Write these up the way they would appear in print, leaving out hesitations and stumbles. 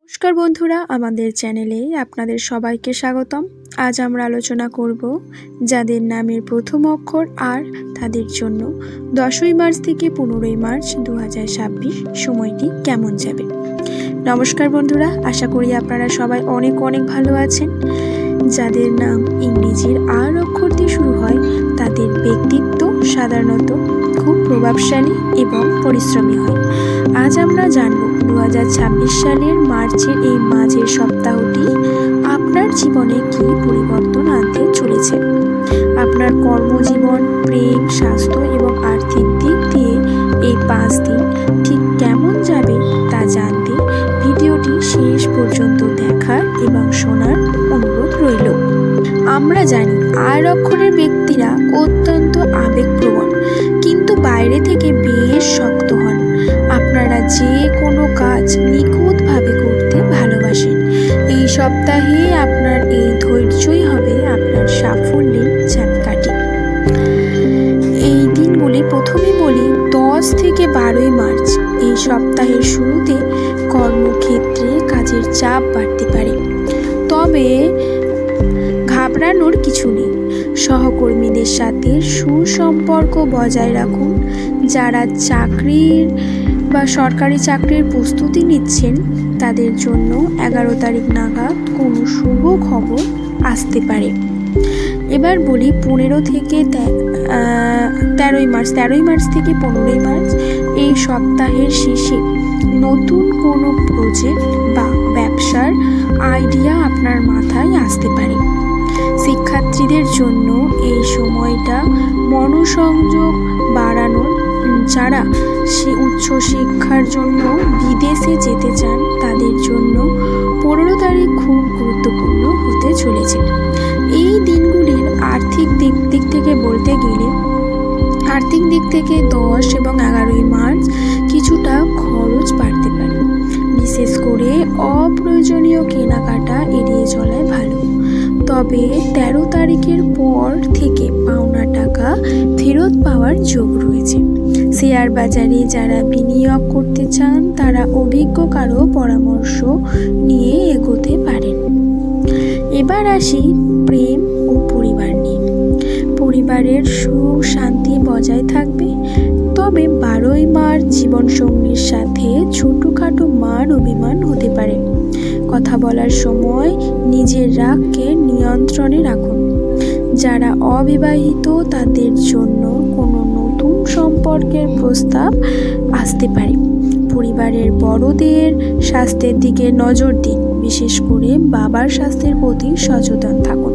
নমস্কার বন্ধুরা, আমাদের চ্যানেলে আপনাদের সবাইকে স্বাগতম। আজ আমরা আলোচনা করব যাদের নামের প্রথম অক্ষর আর তাদের জন্য 10ই মার্চ থেকে 15ই মার্চ 2026 সময়টি কেমন যাবে। নমস্কার বন্ধুরা, আশা করি আপনারা সবাই অনেক ভালো আছেন। যাদের নাম ইংরেজির আর অক্ষর দিয়ে শুরু হয় তাদের ব্যক্তিত্ব সাধারণত খুব প্রভাবশালী এবং পরিশ্রমী হয়। আজ আমরা জানব 2026 সালের মার্চের এই মাঝের সপ্তাহটি আপনার জীবনে কী পরিবর্তন আনতে চলেছে। আপনার কর্মজীবন, প্রেম, স্বাস্থ্য এবং আর্থিক দিক দিয়ে এই 5 দিন ঠিক কেমন যাবে তা জানতে ভিডিওটি শেষ পর্যন্ত দেখার এবং শোনার অনুরোধ রইল। আমরা জানি আর অক্ষরের ব্যক্তিরা অত্যন্ত আবেগপ্রবণ, কিন্তু বাইরে থেকে বেশ শক্ত হন। আপনারা যে কোনো কাজ নিখুঁতভাবে করতে ভালোবাসেন। এই সপ্তাহে আপনার এই ধৈর্যই হবে আপনার সাফল্যের চাবিকাঠি। এই দিনগুলি প্রথমে বলি 10 থেকে 12ই মার্চ। এই সপ্তাহের শুরুতে কর্মক্ষেত্রে কাজের চাপ বাড়তে পারে, তবে ঘাবড়ানোর কিছু নেই। সহকর্মীদের সাথে সুসম্পর্ক বজায় রাখুন। যারা চাকরির বা সরকারি চাকরির প্রস্তুতি নিচ্ছেন তাদের জন্য 11 তারিখ নাগাদ কোনো শুভ খবর আসতে পারে। এবার বলি 13 থেকে 13ই মার্চ থেকে 15ই মার্চ। এই সপ্তাহের শেষে নতুন কোনো প্রজেক্ট বা ব্যবসার আইডিয়া আপনার মাথায় আসতে পারে। শিক্ষার্থীদের জন্য এই সময়টা মনোসংযোগ বাড়ানোর, যারা উচ্চশিক্ষার জন্য বিদেশে যেতে চান তাদের জন্য 15 তারিখ খুব গুরুত্বপূর্ণ হতে চলেছে। এই দিনগুলির আর্থিক দিক থেকে বলতে গেলে আর্থিক দিক থেকে 10 এবং 11ই মার্চ কিছুটা খরচ বাড়তে পারে। বিশেষ করে অপ্রয়োজনীয় কেনাকাটা এড়িয়ে চলাই ভালো। তবে 13 তারিখের পর থেকে পাওনা টাকা ফেরত পাওয়ার যোগ রয়েছে। শেয়ার বাজারে যারা বিনিয়োগ করতে চান তারা অভিজ্ঞ কারো পরামর্শ নিয়ে এগোতে পারেন। এবার আসি প্রেম ও পরিবার নিয়ে। পরিবারের সুখ শান্তি বজায় থাকবে, তবে 12ই মার্চ জীবনসঙ্গীর সাথে ছোটোখাটো মান অভিমান হতে পারে। কথা বলার সময় নিজের রাগকে নিয়ন্ত্রণে রাখুন। যারা অবিবাহিত তাদের জন্য কোনো নতুন সম্পর্কের প্রস্তাব আসতে পারে। পরিবারের বড়দের স্বাস্থ্যের দিকে নজর দিন, বিশেষ করে বাবার স্বাস্থ্যের প্রতি সচেতন থাকুন।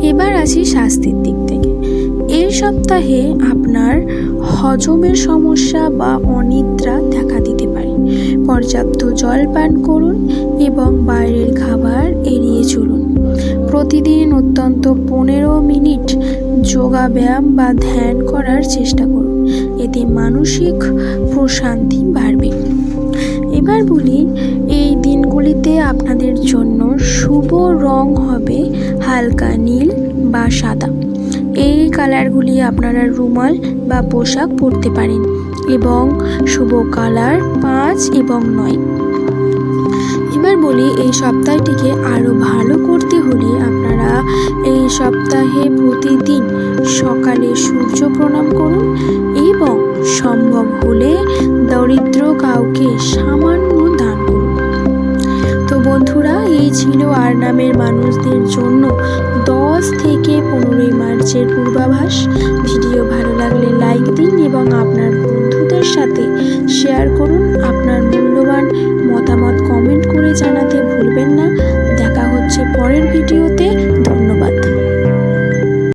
এবার আসি স্বাস্থ্যের দিক থেকে। এই সপ্তাহে আপনার হজমের সমস্যা বা অনিদ্রা দেখা দিতে পারে। পর্যাপ্ত জল পান করুন এবং বাইরের খাবার এড়িয়ে চলুন। প্রতিদিন অন্তত 15 মিনিট যোগা ব্যায়াম বা ধ্যান করার চেষ্টা করুন, এতে মানসিক প্রশান্তি বাড়বে। এবার বলি এই দিনগুলিতে আপনাদের জন্য শুভ রং হবে হালকা নীল বা সাদা। এই কালারগুলি আপনারা রুমাল বা পোশাক পরতে পারেন এবং শুভ কালার 5 এবং 9। এবার বলি এই সপ্তাহটিকে আরও ভালো করতে হলে আপনারা এই সপ্তাহে প্রতিদিন সকালে সূর্য প্রণাম করুন এবং সম্ভব হলে দরিদ্র কাউকে সামান্য দান করুন। তো বন্ধুরা, এই ছিল আর নামের মানুষদের জন্য 10 থেকে 15ই মার্চের পূর্বাভাস। ভিডিও ভালো লাগলে লাইক দিন এবং আপনার বন্ধুদের সাথে শেয়ার করুন। আপনার মূল্যবান মতামত কমেন্ট করে জানাতে ভুলবেন না।